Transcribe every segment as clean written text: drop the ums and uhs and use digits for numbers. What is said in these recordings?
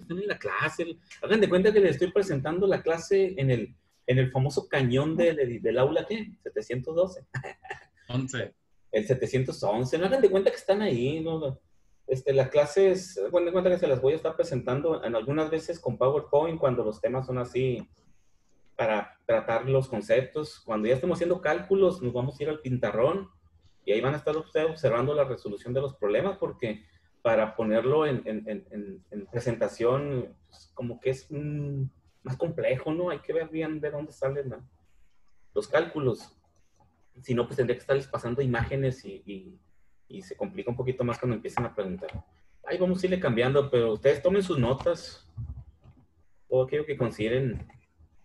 están en la clase. Hagan de cuenta que les estoy presentando la clase en el famoso cañón del aula, ¿qué? 712. 11. El 711. No hagan de cuenta que están ahí, ¿no? Las clases, hagan de cuenta que se las voy a estar presentando en algunas veces con PowerPoint cuando los temas son así para tratar los conceptos. Cuando ya estemos haciendo cálculos, nos vamos a ir al pintarrón y ahí van a estar ustedes observando la resolución de los problemas, porque para ponerlo en presentación, pues, como que es más complejo, ¿no? Hay que ver bien de dónde salen los cálculos. Si no, pues tendría que estarles pasando imágenes y se complica un poquito más cuando empiecen a preguntar. Ahí vamos a irle cambiando, pero ustedes tomen sus notas, todo aquello que consideren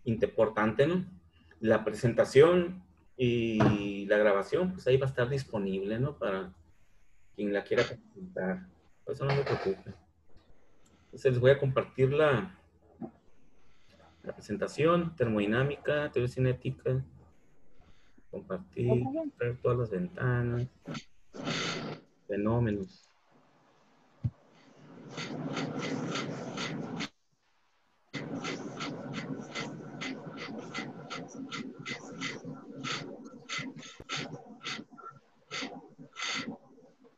importante, ¿no? La presentación y la grabación, pues ahí va a estar disponible, ¿no? Para quien la quiera presentar. Por eso no se preocupen. Entonces les voy a compartir la presentación, termodinámica, teoría cinética, compartir, ver todas las ventanas, fenómenos.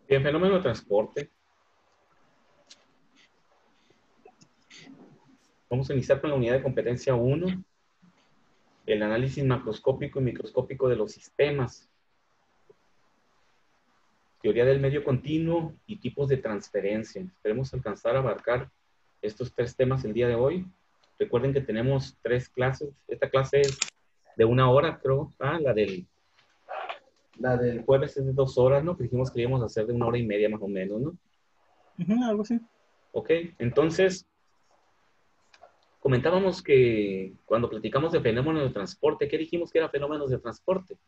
Bien, fenómeno de transporte. Vamos a iniciar con la unidad de competencia 1, el análisis macroscópico y microscópico de los sistemas, teoría del medio continuo y tipos de transferencia. Esperemos alcanzar a abarcar estos 3 temas el día de hoy. Recuerden que tenemos 3 clases. Esta clase es de 1 hora, creo. La del jueves es de 2 horas, ¿no? Que dijimos que íbamos a hacer de 1 hora y media más o menos, ¿no? Algo así. Ok, entonces comentábamos que cuando platicamos de fenómenos de transporte, ¿qué dijimos que era fenómenos de transporte?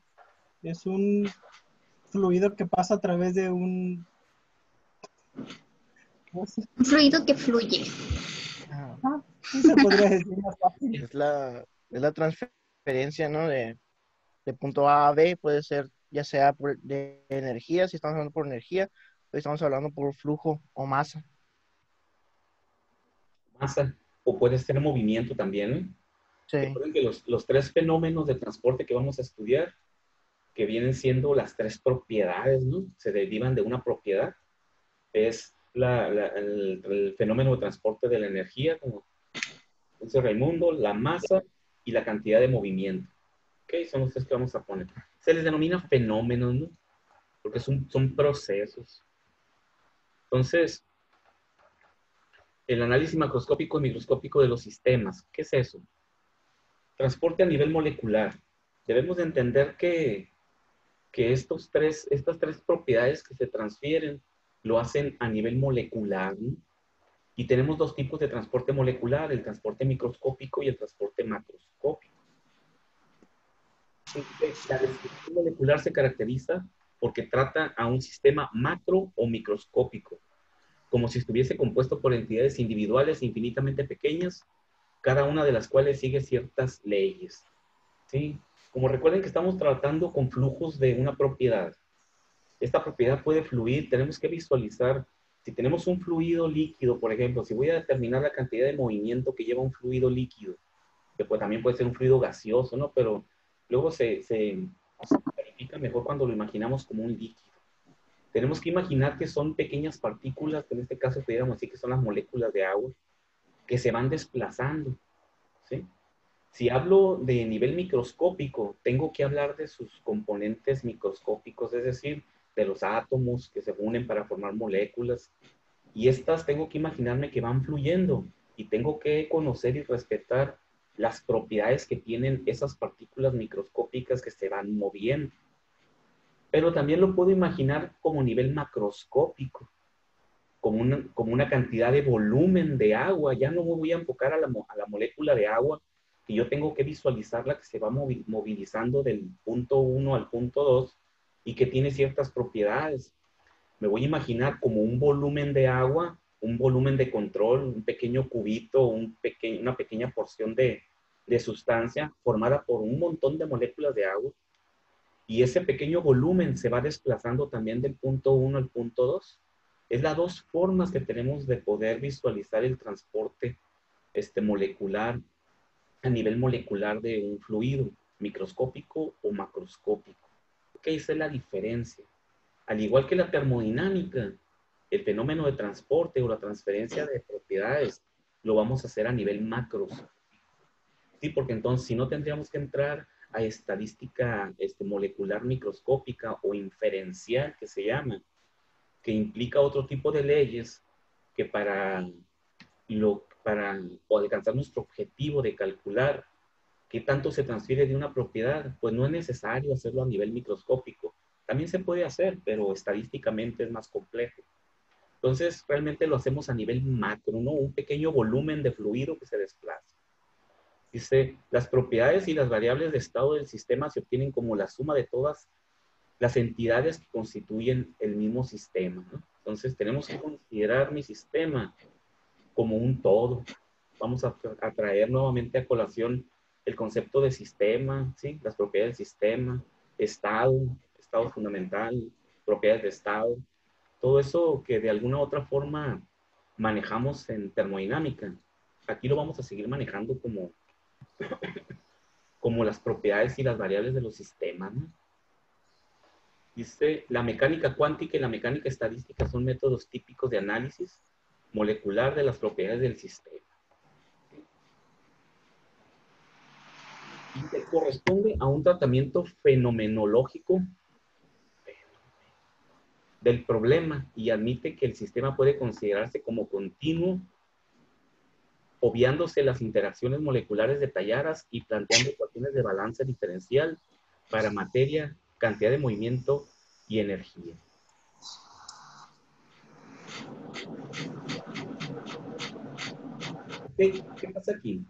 Es un fluido que pasa a través de un... Un fluido que fluye. Sí se podría decir más fácil. Es la transferencia, ¿no? De punto A a B, puede ser ya sea de energía, si estamos hablando por energía, o estamos hablando por flujo o masa. Masa, o puede ser movimiento también, ¿eh? Sí. Recuerden que los 3 fenómenos de transporte que vamos a estudiar, que vienen siendo las 3 propiedades, ¿no? Se derivan de una propiedad. Es el fenómeno de transporte de la energía, como dice Raimundo, la masa y la cantidad de movimiento. ¿Ok? Son los 3 que vamos a poner. Se les denomina fenómenos, ¿no? Porque son procesos. Entonces, el análisis macroscópico y microscópico de los sistemas. ¿Qué es eso? Transporte a nivel molecular. Debemos de entender que estas 3 propiedades que se transfieren lo hacen a nivel molecular, ¿no? Y tenemos 2 tipos de transporte molecular, el transporte microscópico y el transporte macroscópico. La descripción molecular se caracteriza porque trata a un sistema macro o microscópico, como si estuviese compuesto por entidades individuales infinitamente pequeñas, cada una de las cuales sigue ciertas leyes. ¿Sí? Como recuerden que estamos tratando con flujos de una propiedad. Esta propiedad puede fluir, tenemos que visualizar. Si tenemos un fluido líquido, por ejemplo, si voy a determinar la cantidad de movimiento que lleva un fluido líquido, que pues también puede ser un fluido gaseoso, ¿no? Pero luego se clarifica mejor cuando lo imaginamos como un líquido. Tenemos que imaginar que son pequeñas partículas, que en este caso pudiéramos decir que son las moléculas de agua, que se van desplazando, ¿sí? Si hablo de nivel microscópico, tengo que hablar de sus componentes microscópicos, es decir, de los átomos que se unen para formar moléculas. Y estas tengo que imaginarme que van fluyendo y tengo que conocer y respetar las propiedades que tienen esas partículas microscópicas que se van moviendo. Pero también lo puedo imaginar como nivel macroscópico, como una cantidad de volumen de agua. Ya no me voy a enfocar a la molécula de agua, que yo tengo que visualizarla que se va movilizando del punto 1 al punto 2 y que tiene ciertas propiedades. Me voy a imaginar como un volumen de agua, un volumen de control, un pequeño cubito, una pequeña porción de sustancia formada por un montón de moléculas de agua. Y ese pequeño volumen se va desplazando también del punto 1 al punto 2. Es las dos formas que tenemos de poder visualizar el transporte molecular, a nivel molecular de un fluido, microscópico o macroscópico. ¿Qué es la diferencia? Al igual que la termodinámica, el fenómeno de transporte o la transferencia de propiedades lo vamos a hacer a nivel macro. Sí, porque entonces si no tendríamos que entrar a estadística molecular microscópica o inferencial, que se llama, que implica otro tipo de leyes que para alcanzar nuestro objetivo de calcular qué tanto se transfiere de una propiedad, pues no es necesario hacerlo a nivel microscópico. También se puede hacer, pero estadísticamente es más complejo. Entonces, realmente lo hacemos a nivel macro, ¿no? Un pequeño volumen de fluido que se desplaza. Dice, las propiedades y las variables de estado del sistema se obtienen como la suma de todas las entidades que constituyen el mismo sistema, ¿no? Entonces, tenemos que considerar mi sistema como un todo. Vamos a traer nuevamente a colación el concepto de sistema, ¿sí? Las propiedades del sistema, estado fundamental, propiedades de estado, todo eso que de alguna u otra forma manejamos en termodinámica. Aquí lo vamos a seguir manejando como las propiedades y las variables de los sistemas, ¿no? Dice, la mecánica cuántica y la mecánica estadística son métodos típicos de análisis molecular de las propiedades del sistema. Y se corresponde a un tratamiento fenomenológico del problema y admite que el sistema puede considerarse como continuo, obviándose las interacciones moleculares detalladas y planteando ecuaciones de balance diferencial para materia, cantidad de movimiento y energía. ¿Qué pasa aquí?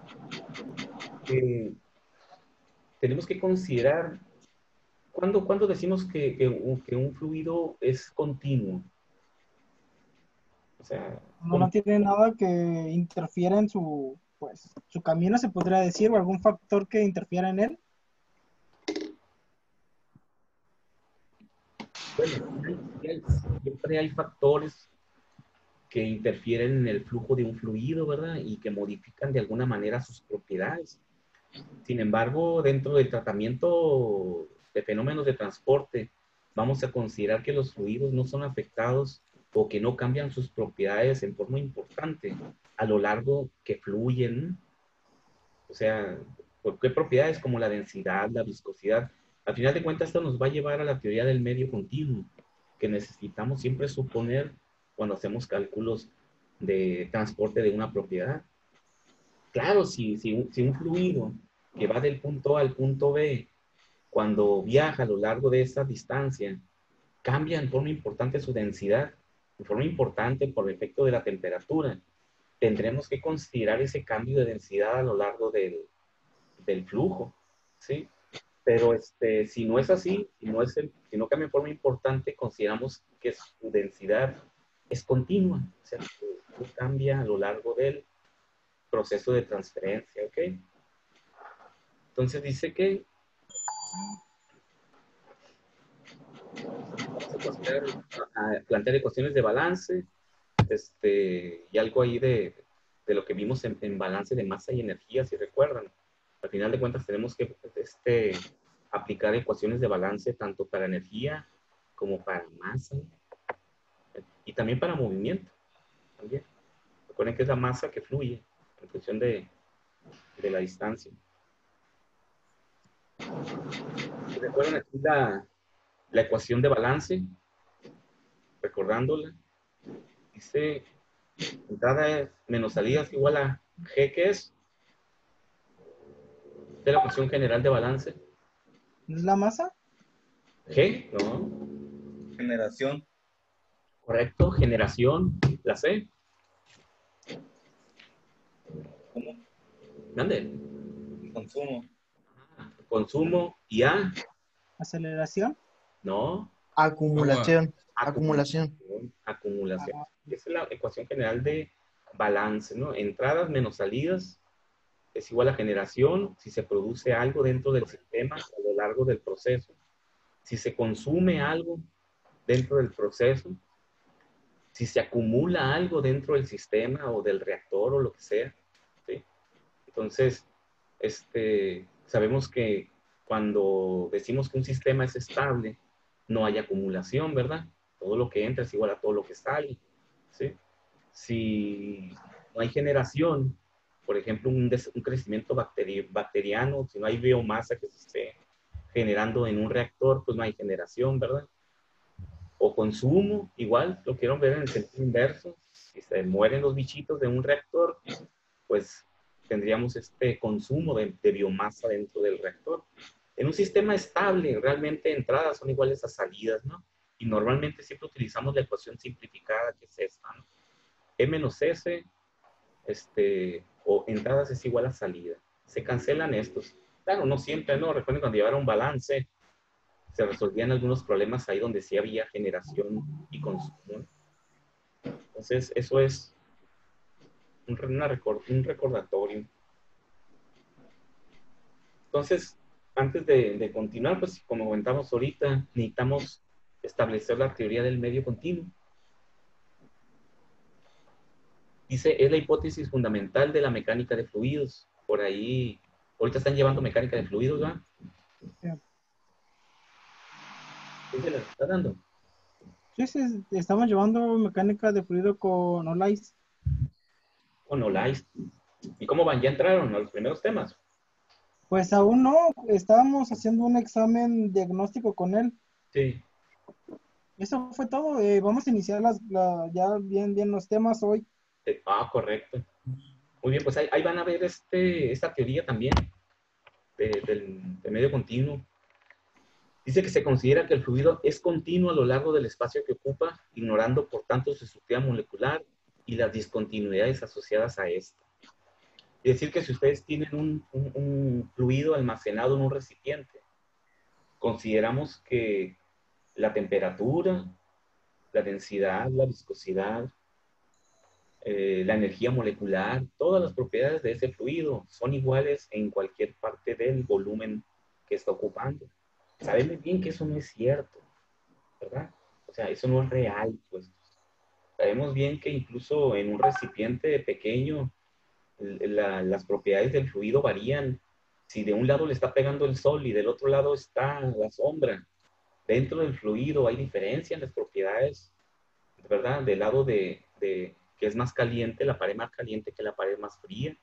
Tenemos que considerar, ¿cuándo decimos que un fluido es continuo? O sea, No tiene nada que interfiera en su, pues, su camino, se podría decir, o algún factor que interfiera en él. bueno, siempre hay factores que interfieren en el flujo de un fluido, ¿verdad? Y que modifican de alguna manera sus propiedades. Sin embargo, dentro del tratamiento de fenómenos de transporte, vamos a considerar que los fluidos no son afectados o que no cambian sus propiedades en forma importante a lo largo que fluyen. O sea, ¿por qué propiedades como la densidad, la viscosidad? Al final de cuentas, esto nos va a llevar a la teoría del medio continuo, que necesitamos siempre suponer cuando hacemos cálculos de transporte de una propiedad. Claro, si un fluido que va del punto A al punto B, cuando viaja a lo largo de esa distancia, cambia en forma importante su densidad, en forma importante por efecto de la temperatura, tendremos que considerar ese cambio de densidad a lo largo del flujo, ¿sí? Pero si no es así, si no cambia en forma importante, consideramos que su densidad es continua, o sea, que no cambia a lo largo del proceso de transferencia, ¿ok? Entonces dice que vamos a plantear ecuaciones de balance, y algo ahí de lo que vimos en balance de masa y energía, si recuerdan. Al final de cuentas tenemos que aplicar ecuaciones de balance tanto para energía como para masa y también para movimiento. También. Recuerden que es la masa que fluye en función de la distancia. ¿Recuerdan aquí la ecuación de balance? Recordándola. Dice, entrada es menos salida es igual a G, ¿qué es? De la ecuación general de balance. ¿No es la masa? G, ¿no? Generación. Correcto, generación, la C. ¿Cómo? Grande. Consumo. Consumo y A, ¿Aceleración? ¿no? Acumulación. Acumulación. Acumulación. Esa es la ecuación general de balance, ¿no? Entradas menos salidas es igual a generación si se produce algo dentro del sistema a lo largo del proceso. Si se consume algo dentro del proceso, si se acumula algo dentro del sistema o del reactor o lo que sea, ¿sí? Entonces, sabemos que cuando decimos que un sistema es estable, no hay acumulación, ¿verdad? Todo lo que entra es igual a todo lo que sale, ¿sí? Si no hay generación, por ejemplo, un crecimiento bacteriano, si no hay biomasa que se esté generando en un reactor, pues no hay generación, ¿verdad? O consumo, igual, lo quiero ver en el sentido inverso. Si se mueren los bichitos de un reactor, pues tendríamos este consumo de biomasa dentro del reactor. En un sistema estable, realmente entradas son iguales a salidas, ¿no? Y normalmente siempre utilizamos la ecuación simplificada, que es esta, ¿no? E menos S, o entradas es igual a salida. Se cancelan estos. Claro, no siempre, ¿no? Recuerden cuando llevaron un balance, se resolvían algunos problemas ahí donde sí había generación y consumo. Entonces, eso es un recordatorio. Entonces, antes de continuar, pues como comentamos ahorita, necesitamos establecer la teoría del medio continuo. Dice, es la hipótesis fundamental de la mecánica de fluidos. Por ahí, ahorita están llevando mecánica de fluidos, ¿va? Sí. ¿Qué se les está dando? Sí, sí, estamos llevando mecánica de fluido con Olais. ¿O no la hay? ¿Y cómo van? ¿Ya entraron a los primeros temas? Pues aún no, estábamos haciendo un examen diagnóstico con él. Sí. Eso fue todo. Vamos a iniciar ya bien los temas hoy. Correcto. Muy bien, pues ahí van a ver esta teoría también del medio continuo. Dice que se considera que el fluido es continuo a lo largo del espacio que ocupa, ignorando por tanto su estructura molecular y las discontinuidades asociadas a esto. Es decir, que si ustedes tienen un fluido almacenado en un recipiente, consideramos que la temperatura, la densidad, la viscosidad, la energía molecular, todas las propiedades de ese fluido son iguales en cualquier parte del volumen que está ocupando. Sabemos bien que eso no es cierto, ¿verdad? O sea, eso no es real, pues. Sabemos bien que incluso en un recipiente pequeño, las propiedades del fluido varían. Si de un lado le está pegando el sol y del otro lado está la sombra, dentro del fluido hay diferencia en las propiedades, ¿verdad? Del lado que es más caliente, la pared más caliente que la pared más fría.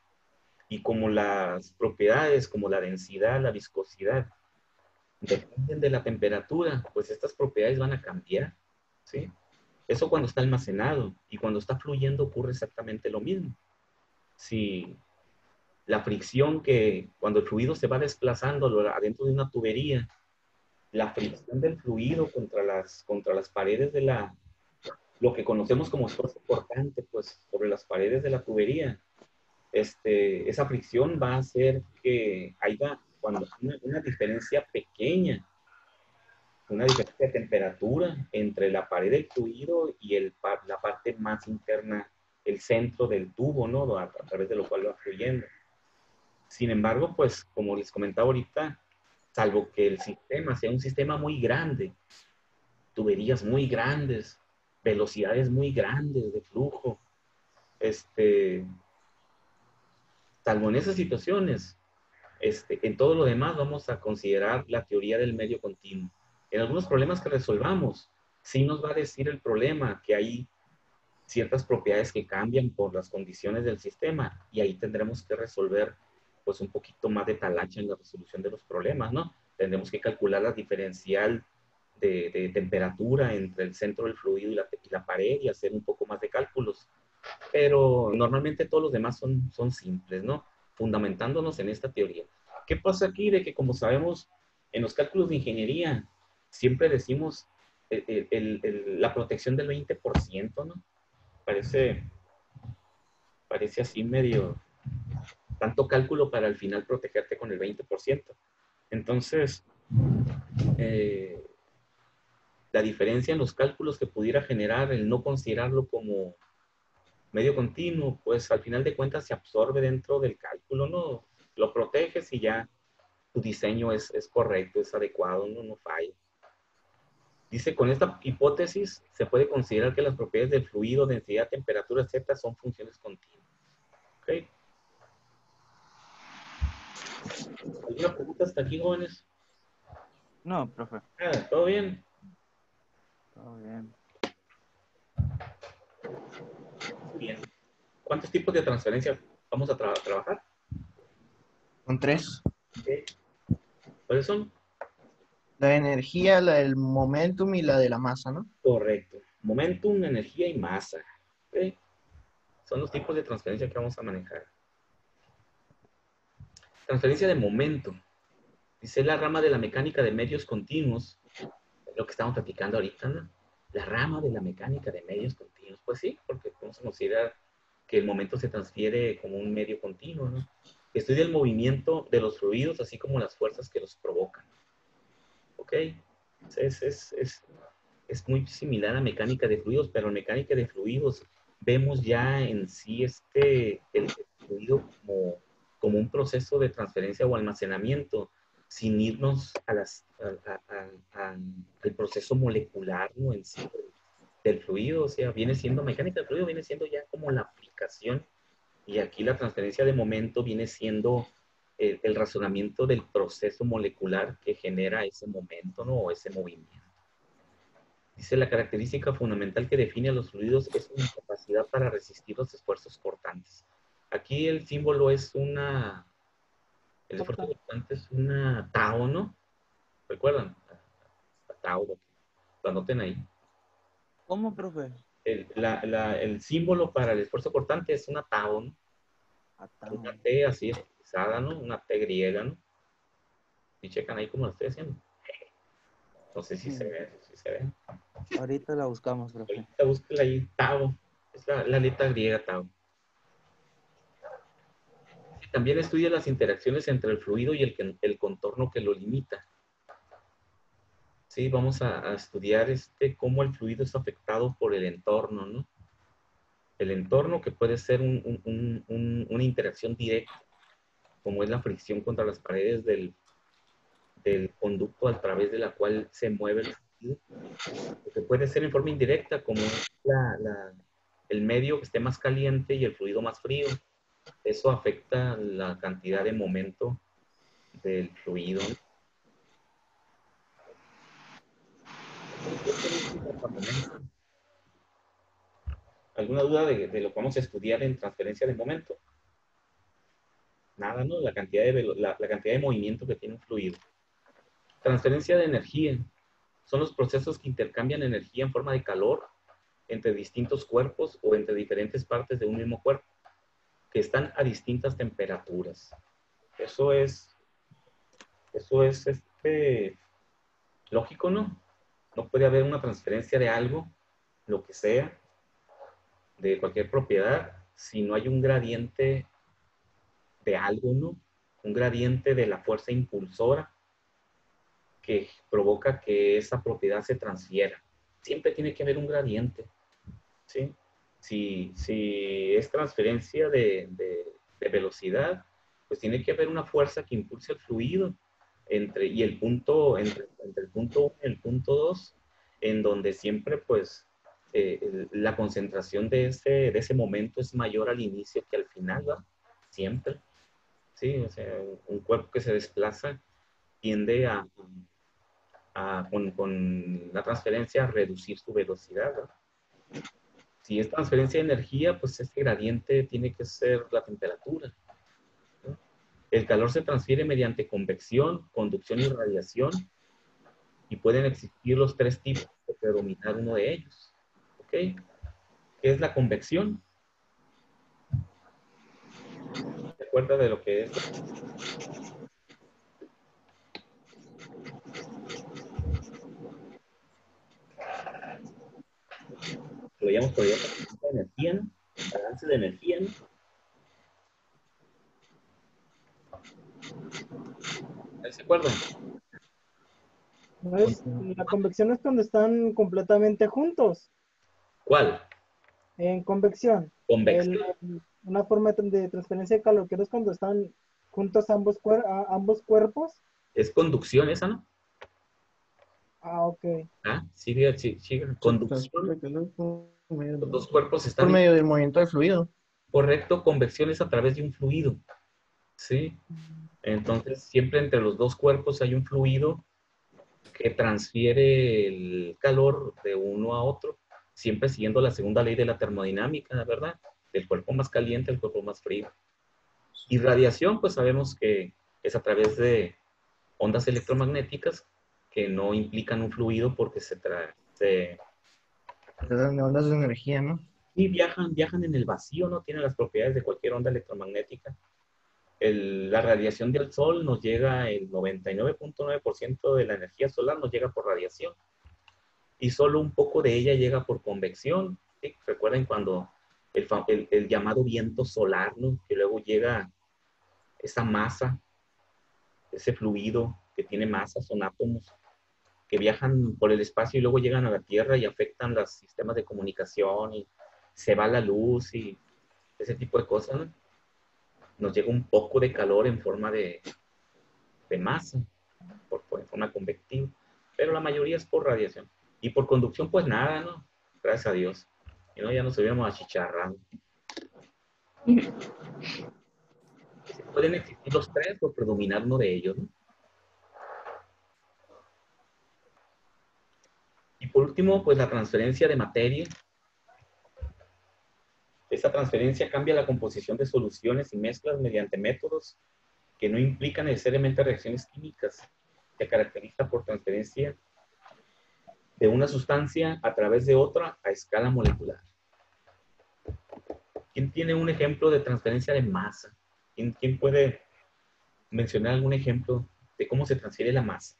Y como las propiedades, como la densidad, la viscosidad, dependen de la temperatura, pues estas propiedades van a cambiar, ¿sí? Eso cuando está almacenado, y cuando está fluyendo ocurre exactamente lo mismo. Si la fricción que cuando el fluido se va desplazando adentro de una tubería, la fricción del fluido contra las paredes lo que conocemos como esfuerzo cortante, pues sobre las paredes de la tubería, esa fricción va a hacer que haya cuando una diferencia pequeña, una diferencia de temperatura entre la pared del fluido y la parte más interna, el centro del tubo, ¿no? A través de lo cual va fluyendo. Sin embargo, pues, como les comentaba ahorita, salvo que el sistema sea un sistema muy grande, tuberías muy grandes, velocidades muy grandes de flujo, salvo en esas situaciones, en todo lo demás vamos a considerar la teoría del medio continuo. En algunos problemas que resolvamos, sí nos va a decir el problema que hay ciertas propiedades que cambian por las condiciones del sistema y ahí tendremos que resolver pues un poquito más de talacha en la resolución de los problemas, ¿no? Tendremos que calcular la diferencial de temperatura entre el centro del fluido y la pared y hacer un poco más de cálculos. Pero normalmente todos los demás son simples, ¿no? Fundamentándonos en esta teoría. ¿Qué pasa aquí? De que como sabemos, en los cálculos de ingeniería siempre decimos la protección del 20%, ¿no? Parece así medio, tanto cálculo para al final protegerte con el 20%. Entonces, la diferencia en los cálculos que pudiera generar el no considerarlo como medio continuo, pues al final de cuentas se absorbe dentro del cálculo, ¿no? Lo proteges y ya tu diseño es correcto, es adecuado, no falla. Dice, con esta hipótesis se puede considerar que las propiedades del fluido, densidad, temperatura, etcétera, son funciones continuas. ¿Ok? ¿Alguna pregunta hasta aquí, jóvenes? No, profe. ¿Todo bien? Todo bien. Bien. ¿Cuántos tipos de transferencia vamos a trabajar? Son tres. Ok. ¿Cuáles son? La de energía, la del momentum y la de la masa, ¿no? Correcto. Momentum, energía y masa. ¿Ok? Son los tipos de transferencia que vamos a manejar. Transferencia de momento. Dice la rama de la mecánica de medios continuos. Es lo que estamos platicando ahorita, ¿no? La rama de la mecánica de medios continuos. Pues sí, porque vamos a considerar que el momento se transfiere como un medio continuo, ¿no? Estudia el movimiento de los fluidos, así como las fuerzas que los provocan. ¿Ok? Es muy similar a mecánica de fluidos, pero en mecánica de fluidos vemos ya en sí el fluido como un proceso de transferencia o almacenamiento, sin irnos al proceso molecular, ¿no? En sí del fluido. O sea, viene siendo, mecánica del fluido viene siendo ya como la aplicación, y aquí la transferencia de momento viene siendo el razonamiento del proceso molecular que genera ese momento, ¿no? O ese movimiento. Dice, la característica fundamental que define a los fluidos es su incapacidad para resistir los esfuerzos cortantes. Aquí el símbolo es el esfuerzo cortante es una tau, ¿no? ¿Recuerdan? La tau, lo anoten ahí. ¿Cómo, profe? El símbolo para el esfuerzo cortante es una tau, ¿no? Una T así estilizada, ¿no? Una T griega, ¿no? Y checan ahí cómo lo estoy haciendo. No sé si se ve, si se ve. Ahorita la buscamos, profe. Ahorita búsquela ahí, tau. Es la letra griega tau. También estudia las interacciones entre el fluido y el contorno que lo limita. Sí, vamos a estudiar cómo el fluido es afectado por el entorno, ¿no? El entorno, que puede ser una interacción directa, como es la fricción contra las paredes del conducto a través de la cual se mueve el fluido, o que puede ser en forma indirecta, como el medio que esté más caliente y el fluido más frío. Eso afecta la cantidad de momento del fluido. ¿Alguna duda de lo que vamos a estudiar en transferencia de momento? Nada, ¿no? La cantidad la cantidad de movimiento que tiene un fluido. Transferencia de energía. Son los procesos que intercambian energía en forma de calor entre distintos cuerpos o entre diferentes partes de un mismo cuerpo, que están a distintas temperaturas. Eso es lógico, ¿no? No puede haber una transferencia de algo, lo que sea, de cualquier propiedad, si no hay un gradiente de algo, ¿no? Un gradiente de la fuerza impulsora que provoca que esa propiedad se transfiera. Siempre tiene que haber un gradiente, ¿sí? Si es transferencia de velocidad, pues tiene que haber una fuerza que impulse el fluido entre el punto 1 y el punto 2, en donde siempre, pues, la concentración de ese momento es mayor al inicio que al final, ¿va? Siempre. Sí, o sea, un cuerpo que se desplaza tiende con la transferencia a reducir su velocidad, ¿va? Si es transferencia de energía, pues este gradiente tiene que ser la temperatura, ¿no? El calor se transfiere mediante convección, conducción y radiación, y pueden existir los tres tipos o predominar uno de ellos. ¿Ok? ¿Qué es la convección? ¿Se acuerda de lo que es? Lo llamamos por de energía, ¿no? Balance de energía, ¿no? ¿Se acuerdan? ¿No es? La convección es cuando están completamente juntos. ¿Cuál? En convección. Convección. Una forma de transferencia de calor, que es cuando están juntos ambos cuerpos. Es conducción esa, ¿no? Ah, ok. ¿Ah? Sigue. Conducción. Los dos cuerpos por están en medio del movimiento del fluido. correcto. Convección es a través de un fluido. ¿Sí? Entonces, siempre entre los dos cuerpos hay un fluido que transfiere el calor de uno a otro, siempre siguiendo la segunda ley de la termodinámica, ¿verdad? Del cuerpo más caliente al cuerpo más frío. Y radiación, pues sabemos que es a través de ondas electromagnéticas que no implican un fluido porque De ondas de energía, ¿no? y viajan en el vacío, no tienen las propiedades de cualquier onda electromagnética. La radiación del Sol nos llega, el 99.9% de la energía solar nos llega por radiación y solo un poco de ella llega por convección. ¿Sí? Recuerden cuando el llamado viento solar, ¿no? Que luego llega esa masa, ese fluido que tiene masa, son átomos que viajan por el espacio y luego llegan a la Tierra y afectan los sistemas de comunicación y se va la luz y ese tipo de cosas, ¿no? Nos llega un poco de calor en forma de masa, en forma convectiva, pero la mayoría es por radiación. Y por conducción, pues nada, ¿no? Gracias a Dios. Y no, ya nos hubiéramos achicharrado. Pueden existir los tres o predominar uno de ellos, ¿no? Y por último, pues la transferencia de materia. Esta transferencia cambia la composición de soluciones y mezclas mediante métodos que no implican necesariamente reacciones químicas. Se caracteriza por transferencia de una sustancia a través de otra a escala molecular. ¿Quién tiene un ejemplo de transferencia de masa? ¿Quién puede mencionar algún ejemplo de cómo se transfiere la masa?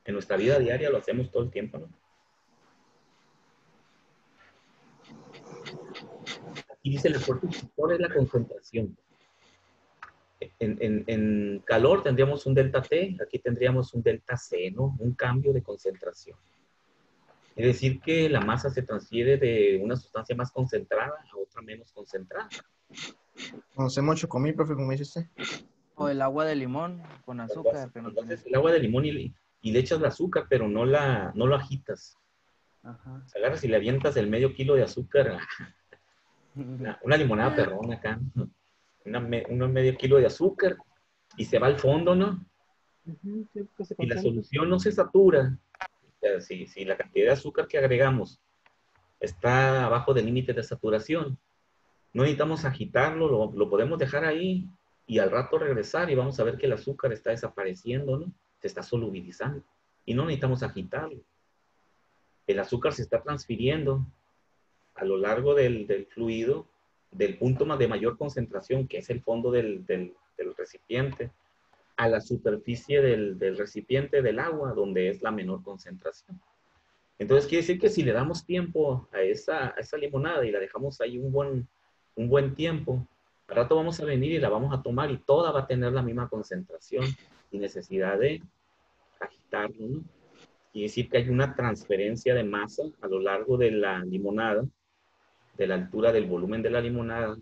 En nuestra vida diaria lo hacemos todo el tiempo, ¿no? Aquí dice el esfuerzo inductor es la concentración. En calor tendríamos un delta T, aquí tendríamos un delta C, ¿no? Un cambio de concentración. Es decir, que la masa se transfiere de una sustancia más concentrada a otra menos concentrada. Conocemos chocomil, profe, como dice usted. O el agua de limón con azúcar. Que no Cuando haces tiene- el agua de limón y le echas el azúcar, pero no lo agitas. Ajá. Agarras y le avientas el medio kilo de azúcar, una limonada perrona acá, un medio kilo de azúcar, y se va al fondo, ¿no? Ujú, sí, que se Si la concentra. solución no se satura, o sea, si la cantidad de azúcar que agregamos está abajo del límite de saturación, no necesitamos agitarlo, lo podemos dejar ahí y al rato regresar y vamos a ver que el azúcar está desapareciendo, ¿no? Se está solubilizando y no necesitamos agitarlo. El azúcar se está transfiriendo a lo largo del fluido, del punto de mayor concentración, que es el fondo del recipiente, a la superficie del recipiente del agua, donde es la menor concentración. Entonces, quiere decir que si le damos tiempo a esa limonada y la dejamos ahí un buen tiempo, al rato vamos a venir y la vamos a tomar y toda va a tener la misma concentración sin necesidad de agitarlo, ¿no? Quiere decir que hay una transferencia de masa a lo largo de la limonada, de la altura del volumen de la limonada,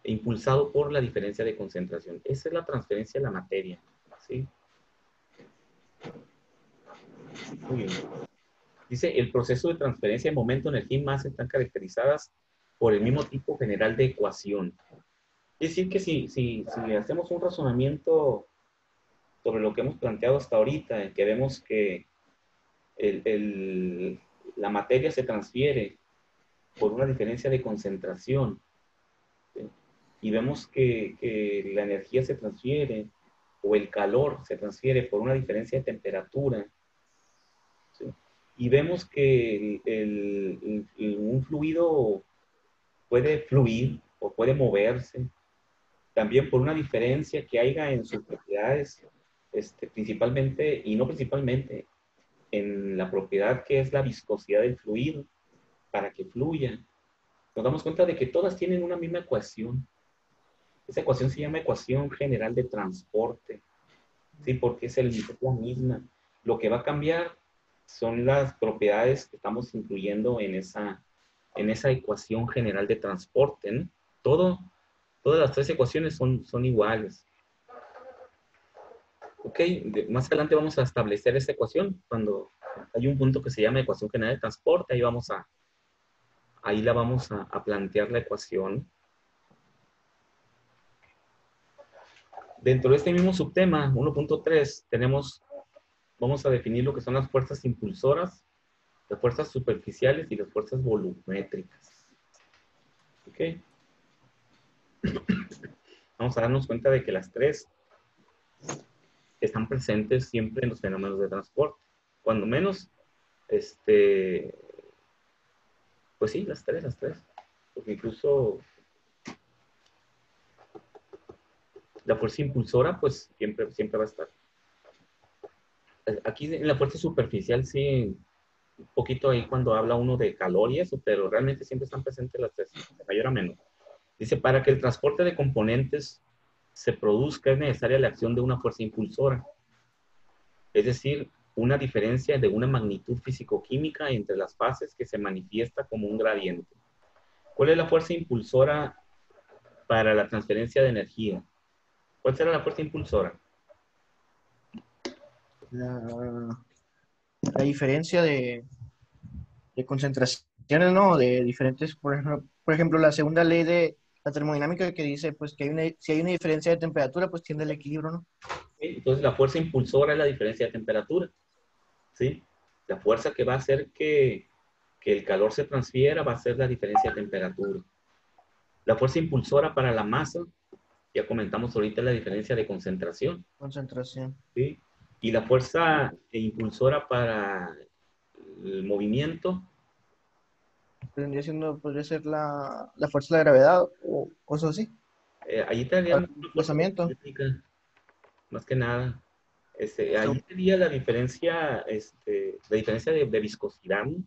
impulsado por la diferencia de concentración. Esa es la transferencia de la materia, ¿sí? Muy bien. Dice, el proceso de transferencia de momento, energía y masa están caracterizadas por el mismo tipo general de ecuación. Es decir, que si hacemos un razonamiento sobre lo que hemos planteado hasta ahorita, en que vemos que la materia se transfiere por una diferencia de concentración, ¿sí? Y vemos que la energía se transfiere o el calor se transfiere por una diferencia de temperatura, ¿sí? Y vemos que un fluido puede fluir o puede moverse también por una diferencia que haya en sus propiedades, principalmente, y no principalmente, en la propiedad que es la viscosidad del fluido para que fluya. Nos damos cuenta de que todas tienen una misma ecuación. Esa ecuación se llama ecuación general de transporte, ¿sí? Porque es la misma. Lo que va a cambiar son las propiedades que estamos incluyendo en esa ecuación general de transporte, ¿no? Todas las tres ecuaciones son iguales. Ok, más adelante vamos a establecer esta ecuación. Cuando hay un punto que se llama ecuación general de transporte, ahí la vamos a plantear la ecuación. Dentro de este mismo subtema, 1.3, vamos a definir lo que son las fuerzas impulsoras, las fuerzas superficiales y las fuerzas volumétricas. Ok. Vamos a darnos cuenta de que las tres están presentes siempre en los fenómenos de transporte. Cuando menos, pues sí, las tres. Porque incluso la fuerza impulsora, pues siempre va a estar. Aquí en la fuerza superficial, sí, un poquito ahí cuando habla uno de calor y eso, pero realmente siempre están presentes las tres, de mayor a menor. Dice, para que el transporte de componentes se produzca es necesaria la acción de una fuerza impulsora. Es decir, una diferencia de una magnitud físico-química entre las fases que se manifiesta como un gradiente. ¿Cuál es la fuerza impulsora para la transferencia de energía? ¿Cuál será la fuerza impulsora? La diferencia de concentraciones, ¿no? De diferentes, por ejemplo, la segunda ley de la termodinámica que dice, pues, que si hay una diferencia de temperatura, pues tiende al equilibrio, ¿no? Entonces, la fuerza impulsora es la diferencia de temperatura, ¿sí? La fuerza que va a hacer que el calor se transfiera va a ser la diferencia de temperatura. La fuerza impulsora para la masa, ya comentamos ahorita la diferencia de concentración, Concentración. ¿sí? Y la fuerza impulsora para el movimiento, Podría ser la fuerza de la gravedad o cosas así. ahí Para tendríamos el una fuerza desplazamiento. cinética, más que nada. Ahí sería la diferencia, de viscosidad, ¿no?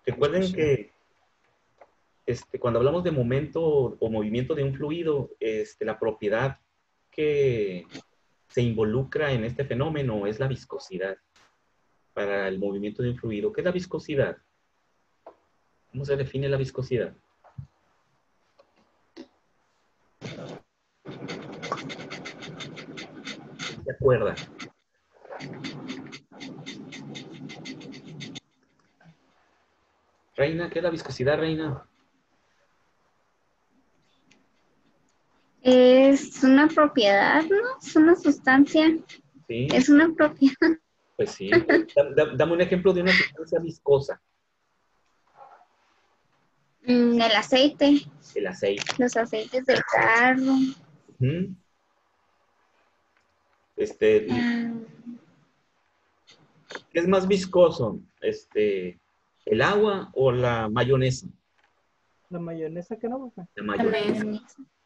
Recuerden que cuando hablamos de momento o movimiento de un fluido, la propiedad que se involucra en este fenómeno es la viscosidad para el movimiento de un fluido. ¿Qué es la viscosidad? ¿Cómo se define la viscosidad? ¿Se acuerda? Reina, ¿qué es la viscosidad, Reina? Es una propiedad, ¿no? Es una sustancia. Sí, Es una propiedad. pues sí. Dame un ejemplo de una sustancia viscosa. El aceite, El aceite. los aceites del carro. Ujú. Ah, ¿Qué es más viscoso? ¿El agua o la mayonesa? La mayonesa que no, pues. La mayonesa.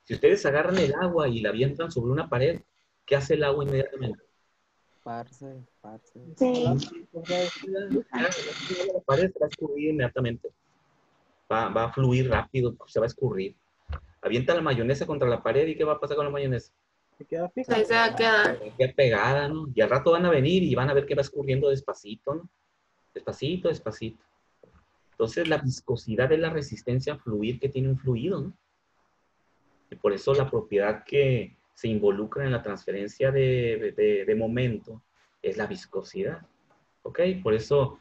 Si ustedes agarran el agua y la avientan sobre una pared, ¿qué hace el agua inmediatamente? Parce. sí. La pared se va a escurrir inmediatamente. Va a fluir rápido, se va a escurrir. Avienta la mayonesa contra la pared y ¿qué va a pasar con la mayonesa? Se queda fija. Ahí se va a quedar. Va a quedar pegada, ¿no? Y al rato van a venir y van a ver que va escurriendo despacito, ¿no? Despacito, despacito. Entonces, la viscosidad es la resistencia a fluir que tiene un fluido, ¿no? Y por eso la propiedad que se involucra en la transferencia de momento es la viscosidad. ¿Ok? Por eso,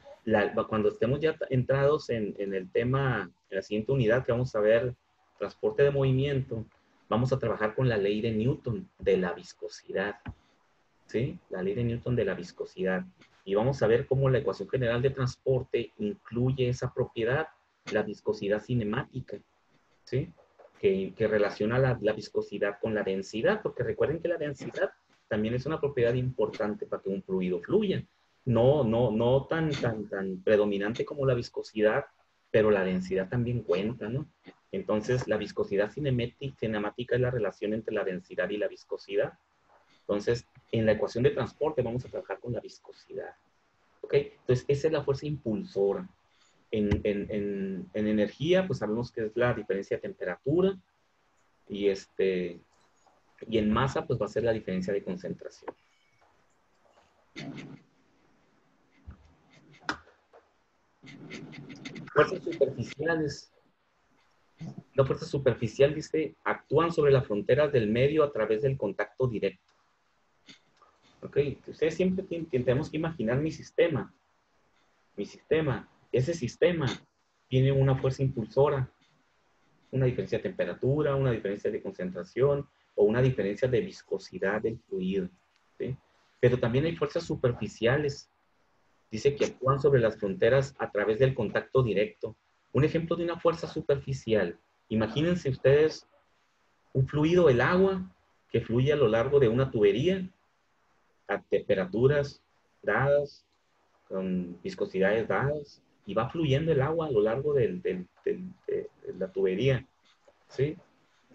cuando estemos ya entrados en el tema, en la siguiente unidad que vamos a ver, transporte de movimiento, vamos a trabajar con la ley de Newton de la viscosidad. ¿Sí? La ley de Newton de la viscosidad. Y vamos a ver cómo la ecuación general de transporte incluye esa propiedad, la viscosidad cinemática, ¿sí? Que relaciona la viscosidad con la densidad, porque recuerden que la densidad también es una propiedad importante para que un fluido fluya. No tan predominante como la viscosidad, pero la densidad también cuenta, ¿no? Entonces, la viscosidad cinemática es la relación entre la densidad y la viscosidad. Entonces, en la ecuación de transporte vamos a trabajar con la viscosidad. ¿Ok? Entonces, esa es la fuerza impulsora. En energía, pues sabemos que es la diferencia de temperatura y, y en masa, pues va a ser la diferencia de concentración. Fuerzas superficiales. La fuerza superficial dice, actúan sobre las fronteras del medio a través del contacto directo. Ok, ustedes siempre tenemos que imaginar mi sistema. Mi sistema. Ese sistema tiene una fuerza impulsora, una diferencia de temperatura, una diferencia de concentración o una diferencia de viscosidad del fluido. ¿Sí? Pero también hay fuerzas superficiales. Dice que actúan sobre las fronteras a través del contacto directo. Un ejemplo de una fuerza superficial. Imagínense ustedes un fluido, el agua, que fluye a lo largo de una tubería a temperaturas dadas, con viscosidades dadas, y va fluyendo el agua a lo largo de la tubería. ¿Sí?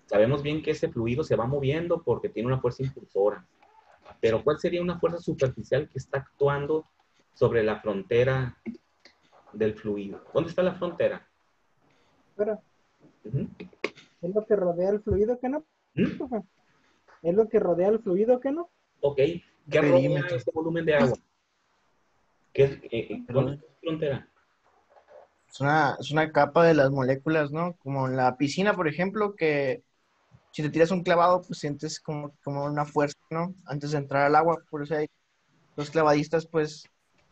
Sabemos bien que ese fluido se va moviendo porque tiene una fuerza impulsora. Pero ¿cuál sería una fuerza superficial que está actuando sobre la frontera del fluido? ¿Dónde está la frontera? Pero Uh-huh. es lo que rodea el fluido, ¿qué no? ¿Mm? Es lo que rodea el fluido, ¿qué no? Ok, ¿qué rodea Perímetro. ese volumen de agua? ¿Dónde está la frontera? Es una capa de las moléculas, ¿no? Como en la piscina, por ejemplo, que si te tiras un clavado, pues sientes como una fuerza, ¿no? Antes de entrar al agua. Por eso hay los clavadistas, pues,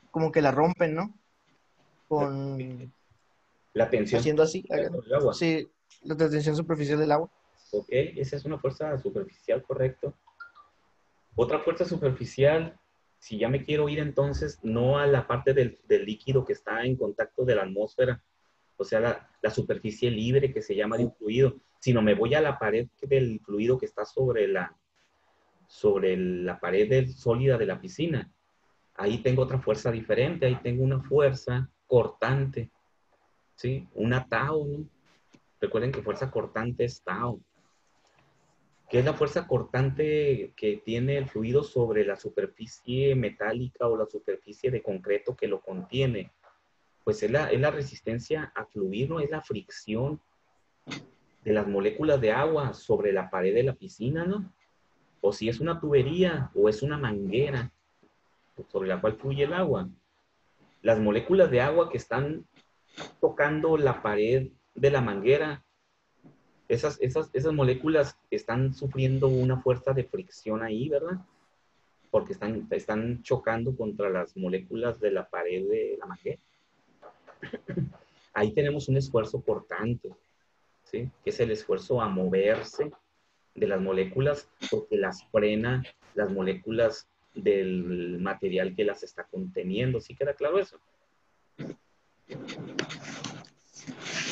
como que la rompen, ¿no? Con La tensión haciendo así, superficial sobre el agua. sí, la tensión superficial del agua. Ok, esa es una fuerza superficial, correcto. Otra fuerza superficial, si ya me quiero ir entonces, no a la parte del líquido que está en contacto de la atmósfera, o sea, la superficie libre que se llama de un fluido, sino me voy a la pared del fluido que está sobre la pared sólida de la piscina. Ahí tengo otra fuerza diferente, ahí tengo una fuerza cortante, ¿sí? Una tau, ¿no? Recuerden que fuerza cortante es tau. ¿Qué es la fuerza cortante que tiene el fluido sobre la superficie metálica o la superficie de concreto que lo contiene? Pues es la resistencia a fluir, ¿no? Es la fricción de las moléculas de agua sobre la pared de la piscina, ¿no? O si es una tubería o es una manguera sobre la cual fluye el agua. Las moléculas de agua que están tocando la pared de la manguera, esas moléculas están sufriendo una fuerza de fricción ahí, ¿verdad? Porque están chocando contra las moléculas de la pared de la manguera. Ahí tenemos un esfuerzo cortante, ¿sí? Que es el esfuerzo a moverse de las moléculas porque las frena las moléculas del material que las está conteniendo. ¿Sí queda claro eso?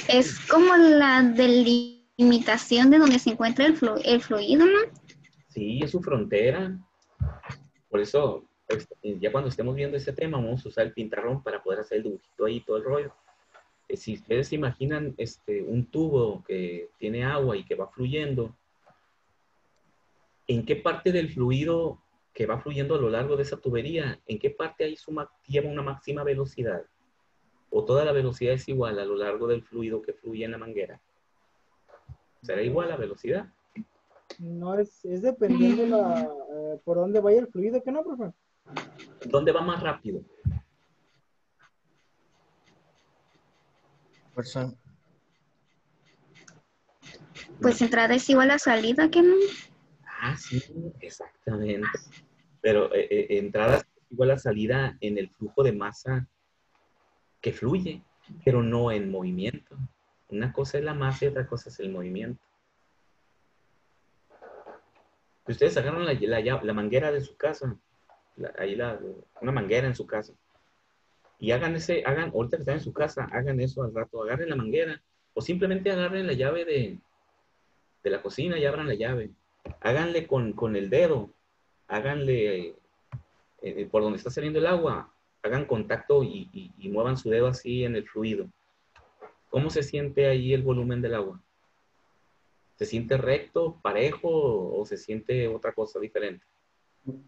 Es como la delimitación de donde se encuentra el fluido, ¿no? Sí, es su frontera. Por eso, ya cuando estemos viendo este tema, vamos a usar el pintarrón para poder hacer el dibujito ahí, todo el rollo. Si ustedes se imaginan un tubo que tiene agua y que va fluyendo, ¿en qué parte del fluido que va fluyendo a lo largo de esa tubería, en qué parte ahí lleva una máxima velocidad? ¿O toda la velocidad es igual a lo largo del fluido que fluye en la manguera? ¿Será igual la velocidad? No es dependiendo por dónde vaya el fluido, ¿qué no, profe? ¿Dónde va más rápido? Fuerza. Pues entrada es igual a salida, ¿qué no? Ah, sí, exactamente. Pero entrada es igual a salida en el flujo de masa que fluye, pero no en movimiento. Una cosa es la masa y otra cosa es el movimiento. Ustedes agarran la manguera de su casa, una manguera en su casa, y ahorita que están en su casa, hagan eso al rato, agarren la manguera, o simplemente agarren la llave de la cocina y abran la llave. Háganle con el dedo, háganle por donde está saliendo el agua, hagan contacto y muevan su dedo así en el fluido. ¿Cómo se siente ahí el volumen del agua? ¿Se siente recto, parejo o se siente otra cosa diferente?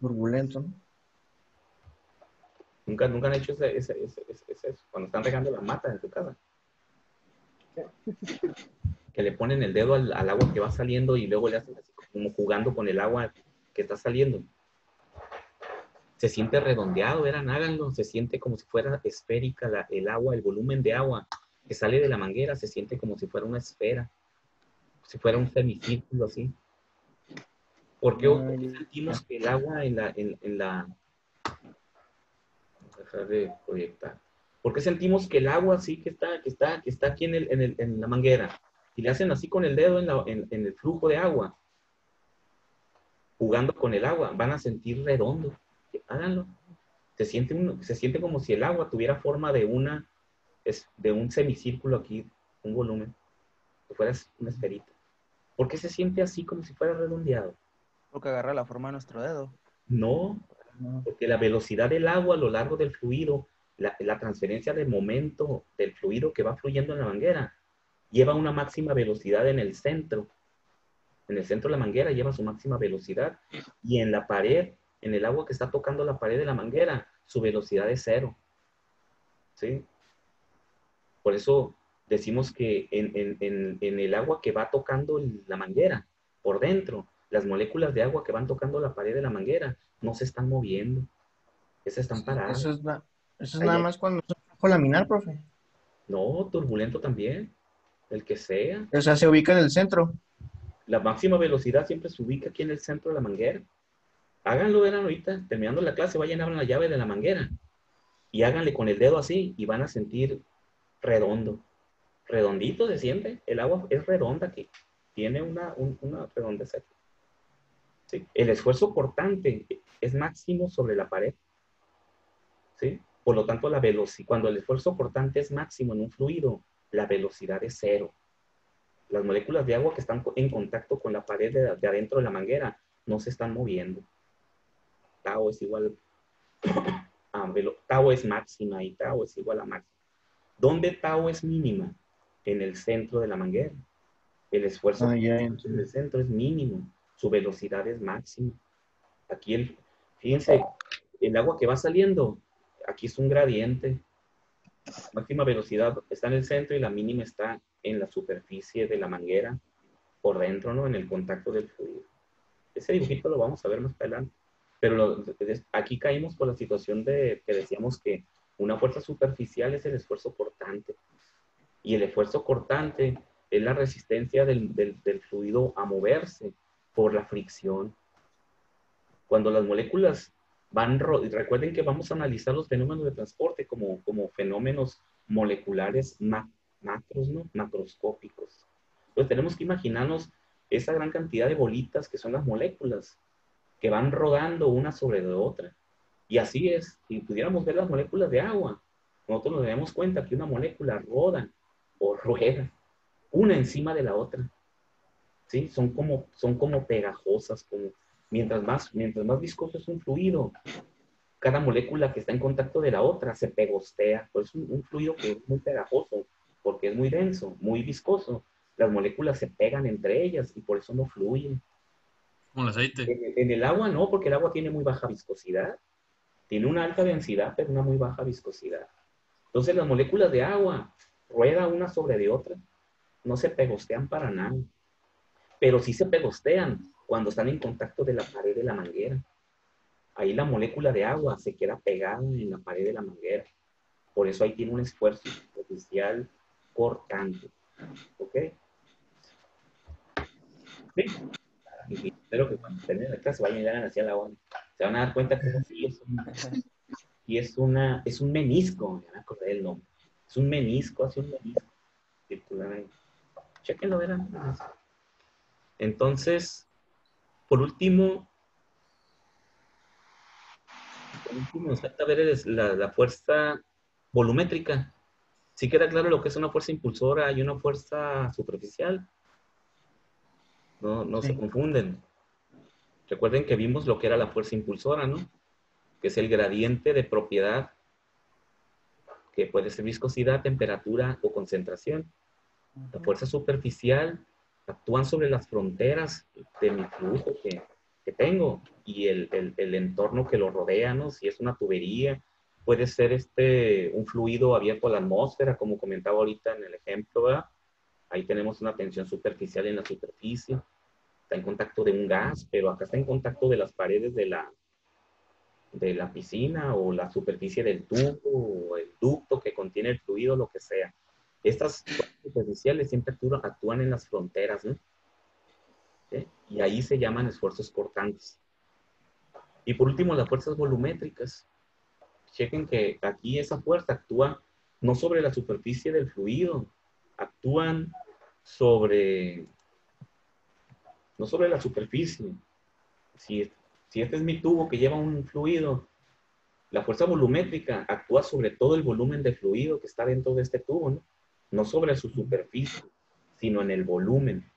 Turbulento, ¿no? Nunca han hecho eso, cuando están regando las matas en su casa. Que le ponen el dedo al agua que va saliendo y luego le hacen así como jugando con el agua que está saliendo. Se siente redondeado, háganlo, se siente como si fuera esférica el agua, el volumen de agua que sale de la manguera se siente como si fuera una esfera, si fuera un semicírculo así. ¿Por qué, No, por qué sentimos que el agua Vamos a dejar de proyectar. ¿Por qué sentimos que el agua sí que está aquí en la manguera? Y le hacen así con el dedo en el flujo de agua, jugando con el agua, van a sentir redondo. Háganlo. Se siente como si el agua tuviera forma de un semicírculo aquí, un volumen, que fuera una esferita. ¿Por qué se siente así como si fuera redondeado? Porque agarra la forma de nuestro dedo. No, No. porque la velocidad del agua a lo largo del fluido, la transferencia de momento del fluido que va fluyendo en la manguera, lleva una máxima velocidad en el centro. En el centro de la manguera lleva su máxima velocidad y en la pared, en el agua que está tocando la pared de la manguera, su velocidad es 0. ¿Sí? Por eso decimos que en el agua que va tocando la manguera, por dentro, las moléculas de agua que van tocando la pared de la manguera no se están moviendo. Esas están paradas. Eso es Ahí nada hay- más cuando es un flujo laminar, profe. No, turbulento también, el que sea. O sea, se ubica en el centro. La máxima velocidad siempre se ubica aquí en el centro de la manguera. Háganlo, verán ahorita, terminando la clase, vayan a abrir la llave de la manguera y háganle con el dedo así y van a sentir redondo. Redondito se siente. El agua es redonda aquí. Tiene una redondez aquí. ¿Sí? El esfuerzo cortante es máximo sobre la pared. ¿Sí? Por lo tanto, cuando el esfuerzo cortante es máximo en un fluido, la velocidad es 0. Las moléculas de agua que están en contacto con la pared de adentro de la manguera no se están moviendo. Tau es igual tau es máxima y tau es igual a máxima. ¿Dónde tau es mínima? En el centro de la manguera. El esfuerzo Ya en entiendo. el centro es mínimo. Su velocidad es máxima. Aquí, fíjense, el agua que va saliendo, aquí es un gradiente. La máxima velocidad está en el centro y la mínima está en la superficie de la manguera, por dentro, ¿no? En el contacto del fluido. Ese dibujito lo vamos a ver más adelante. Pero aquí caímos por la situación de que decíamos que una fuerza superficial es el esfuerzo cortante. Y el esfuerzo cortante es la resistencia del fluido a moverse por la fricción. Cuando las moléculas recuerden que vamos a analizar los fenómenos de transporte como fenómenos moleculares macros, ¿no? Macroscópicos. Entonces tenemos que imaginarnos esa gran cantidad de bolitas que son las moléculas, que van rodando una sobre la otra. Y así es, si pudiéramos ver las moléculas de agua, nosotros nos daríamos cuenta que una molécula roda o rueda una encima de la otra. ¿Sí? Son como pegajosas, mientras más viscoso es un fluido, cada molécula que está en contacto de la otra se pegostea. Pues es un fluido que es muy pegajoso, porque es muy denso, muy viscoso. Las moléculas se pegan entre ellas y por eso no fluyen. Como el aceite. En el agua no, porque el agua tiene muy baja viscosidad. Tiene una alta densidad, pero una muy baja viscosidad. Entonces las moléculas de agua ruedan una sobre de otra. No se pegostean para nada. Pero sí se pegostean cuando están en contacto de la pared de la manguera. Ahí la molécula de agua se queda pegada en la pared de la manguera. Por eso ahí tiene un esfuerzo superficial cortante. ¿Ok? ¿Sí? Y espero que cuando terminen la clase vayan y hagan hacia la onda. Se van a dar cuenta que sí es un menisco. Ya me acordé del nombre. Es un menisco, hace un menisco circular ahí. Chequenlo, verán. Entonces, por último, nos falta ver la fuerza volumétrica. ¿Sí queda claro lo que es una fuerza impulsora y una fuerza superficial? No Sí. se confunden. Recuerden que vimos lo que era la fuerza impulsora, ¿no? Que es el gradiente de propiedad, que puede ser viscosidad, temperatura o concentración. La fuerza superficial actúan sobre las fronteras de mi flujo que tengo y el entorno que lo rodea, ¿no? Si es una tubería, puede ser un fluido abierto a la atmósfera, como comentaba ahorita en el ejemplo, ¿verdad? Ahí tenemos una tensión superficial en la superficie. Está en contacto de un gas, pero acá está en contacto de las paredes de la piscina o la superficie del tubo o el ducto que contiene el fluido, lo que sea. Estas fuerzas superficiales siempre actúan en las fronteras, ¿no? ¿sí? Y ahí se llaman esfuerzos cortantes. Y por último, las fuerzas volumétricas. Chequen que aquí esa fuerza actúa no sobre la superficie del fluido, actúan no sobre la superficie. Si este es mi tubo que lleva un fluido, la fuerza volumétrica actúa sobre todo el volumen de fluido que está dentro de este tubo, ¿no? No sobre su superficie, sino en el volumen.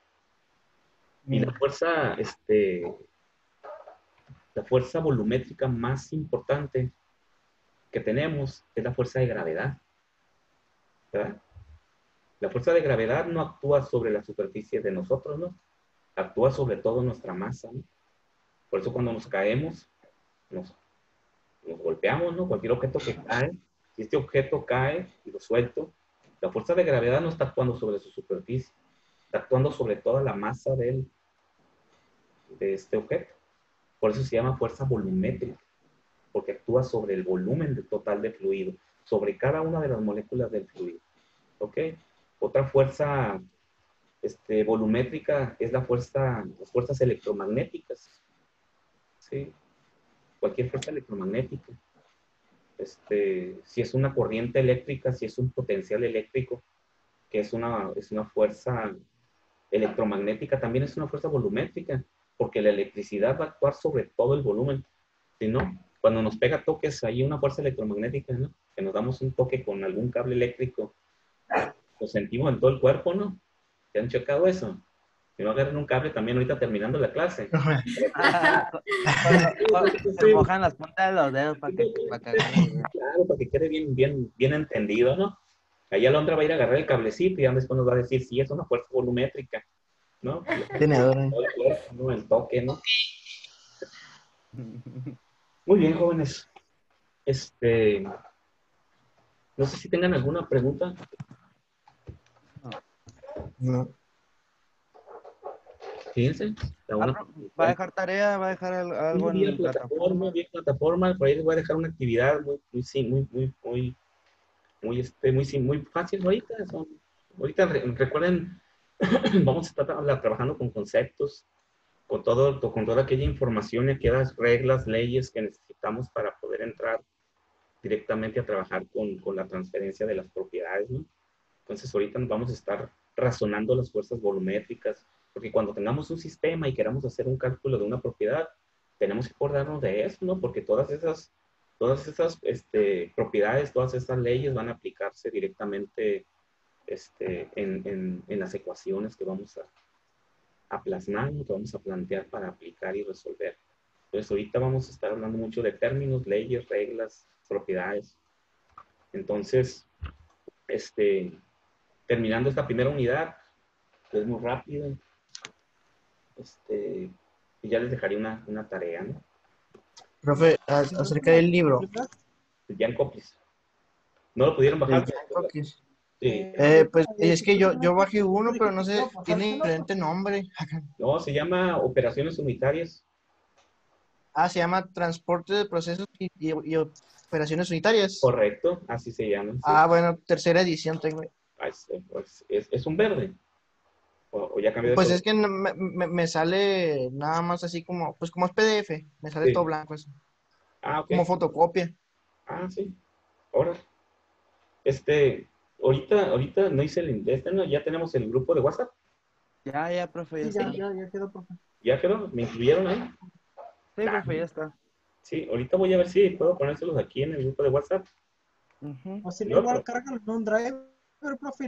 Y la fuerza volumétrica más importante que tenemos es la fuerza de gravedad, ¿verdad? La fuerza de gravedad no actúa sobre la superficie de nosotros, ¿no? Actúa sobre todo nuestra masa, ¿no? Por eso cuando nos caemos, nos golpeamos, ¿no? Cualquier objeto que cae, si este objeto cae y lo suelto, la fuerza de gravedad no está actuando sobre su superficie, está actuando sobre toda la masa de este objeto. Por eso se llama fuerza volumétrica, porque actúa sobre el volumen total de fluido, sobre cada una de las moléculas del fluido. ¿Ok? Otra fuerza volumétrica es las fuerzas electromagnéticas. ¿Sí? Cualquier fuerza electromagnética. Si es una corriente eléctrica, si es un potencial eléctrico, que es una fuerza electromagnética, también es una fuerza volumétrica, porque la electricidad va a actuar sobre todo el volumen. Si no, cuando nos pega toques, hay una fuerza electromagnética, ¿no? Que nos damos un toque con algún cable eléctrico, lo sentimos en todo el cuerpo, ¿no? ¿Te han checado eso? Si no agarran un cable también ahorita terminando la clase. Se mojan las puntas de los dedos para que Claro, para que quede bien entendido, ¿no? Ahí Alondra va a ir a agarrar el cablecito y ya después nos va a decir si es una fuerza volumétrica, ¿no? Tenedor. ¿No? El toque, ¿no? Muy bien, jóvenes. No sé si tengan alguna pregunta. No. Fíjense. ¿Va a dejar tarea? ¿Va a dejar algo Vía en plataforma? plataforma, por ahí les voy a dejar una actividad muy fácil ahorita. Ahorita recuerden, vamos a estar trabajando con conceptos, con toda aquella información y aquellas reglas, leyes que necesitamos para poder entrar directamente a trabajar con la transferencia de las propiedades, ¿no? Entonces ahorita nos vamos a estar razonando las fuerzas volumétricas, porque cuando tengamos un sistema y queramos hacer un cálculo de una propiedad, tenemos que acordarnos de eso, ¿no? Porque todas esas propiedades, todas esas leyes van a aplicarse directamente en las ecuaciones que vamos a plasmar, que vamos a plantear para aplicar y resolver. Entonces ahorita vamos a estar hablando mucho de términos, leyes, reglas, propiedades. Entonces, terminando esta primera unidad, que es muy rápido, y ya les dejaré una tarea, ¿no? Profe, acerca del libro. Ya en copies. ¿No lo pudieron bajar? Sí. Pues es que yo bajé uno, pero no sé, tiene diferente nombre. No, se llama Operaciones Unitarias. Ah, se llama Transporte de Procesos y Operaciones Unitarias. Correcto, así se llama. Sí. Ah, bueno, tercera edición tengo. Es un verde. O ya cambió de Pues color. es que me sale nada más así como, pues como es PDF, me sale Sí. todo blanco eso. Ah, ok. Como fotocopia. Ah, sí. Ahora. Ahorita no hice ¿no? Ya tenemos el grupo de WhatsApp. Ya, profe, ya está. Ya quedó, profe. ¿Ya quedó? ¿Me incluyeron ahí? Sí, profe, ya está. Sí, ahorita voy a ver si puedo ponérselos aquí en el grupo de WhatsApp. O si Y no, igual otro. cárgalo en un drive, profe,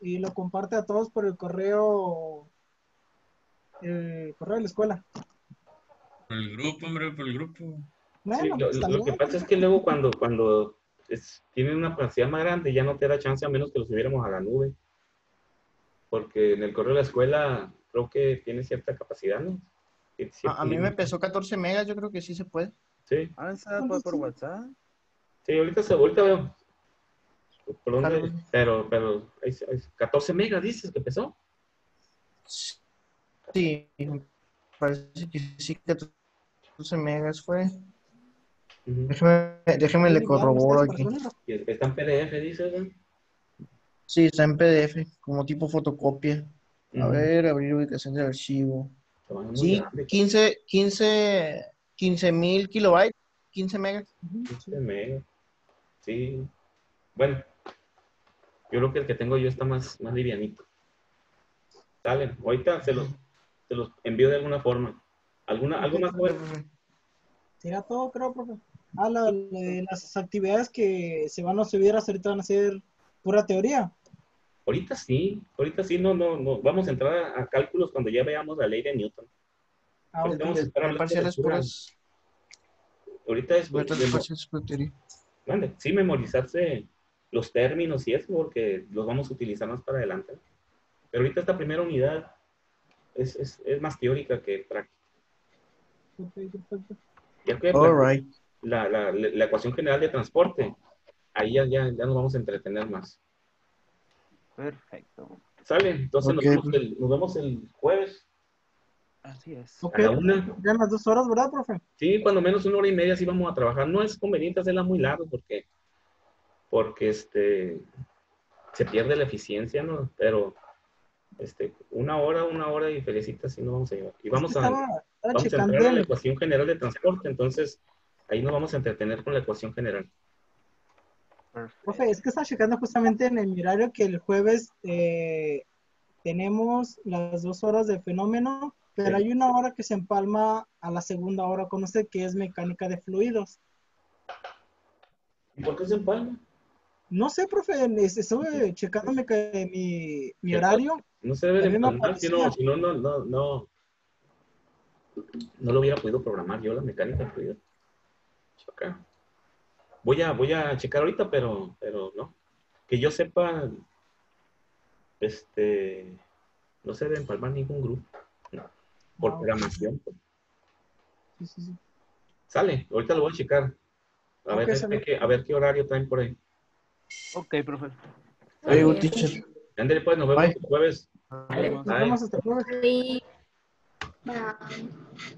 y lo comparte a todos por el correo de la escuela. Por el grupo, hombre, por el grupo. Sí, Bueno, pues lo que también. pasa es que luego cuando tienen una capacidad más grande ya no te da chance a menos que lo subiéramos a la nube. Porque en el correo de la escuela creo que tiene cierta capacidad, ¿no? A mí me pesó 14 megas, yo creo que sí se puede. Sí, Ah, ¿se da por WhatsApp? sí, ahorita veo. ¿Por dónde? Claro. Pero 14 megas dices que pesó. Sí, parece que sí, 14 megas fue. Ujú. Déjeme le corroboro aquí. Y está en PDF, dices, ¿no? Sí, está en PDF, como tipo fotocopia. A Ujú. ver, abrir ubicación del archivo. Se van muy Sí, grande. 15,000 kilobytes, 15 megas. Ujú, sí. 15 megas. Sí. Bueno, yo creo que el que tengo yo está más livianito. Salen. Ahorita se los envío de alguna forma. ¿Algo más, joven? Será todo, creo, profe. Las actividades que se van a subir ahorita van a ser pura teoría. Ahorita sí, no. Vamos a entrar a cálculos cuando ya veamos la ley de Newton. Ah, Ahorita ok. vamos a estar Hay hablando de parciales pura- puras. Ahorita es Parciales pura teoría. mande, sí, memorizarse los términos y eso, porque los vamos a utilizar más para adelante. Pero ahorita esta primera unidad es más teórica que práctica. Ok, perfecto. Ya que All right. la ecuación general de transporte, ahí ya nos vamos a entretener más. Perfecto. ¿Sale? Entonces Ok, nos vemos el jueves Así es. Ok, a la 1. ya en las 2 horas, ¿verdad, profe? Sí, cuando menos 1 hora y media sí vamos a trabajar. No es conveniente hacerla muy larga porque se pierde la eficiencia, ¿no? Pero 1 hora y felicita si no vamos a llevar. Y Es que estaba vamos a entrar checando a la ecuación general de transporte, entonces ahí nos vamos a entretener con la ecuación general. Perfecto. profe, es que estaba checando justamente en el horario que el jueves tenemos las 2 horas de fenómeno, pero Sí. hay una hora que se empalma a la segunda hora con usted, que es mecánica de fluidos. ¿Y por qué se empalma? No sé, profe, estuve checando mi horario No se debe y de a mí me empalmar, si no, aparecía. no lo hubiera podido programar yo la mecánica de fluido. Acá. Voy a checar ahorita, pero no. Que yo sepa, no se debe empalmar ningún grupo. No. Por Ah, ok. programación. Pues. Sí, sí, sí. Sale, ahorita lo voy a checar. A Ok, ver, salió. a ver qué horario traen por ahí. Ok, profe. Very good, Sale. teacher. Ándale, pues, nos vemos Bye. el jueves. Nos vemos. Nos Bye. vemos hasta el jueves. Bye.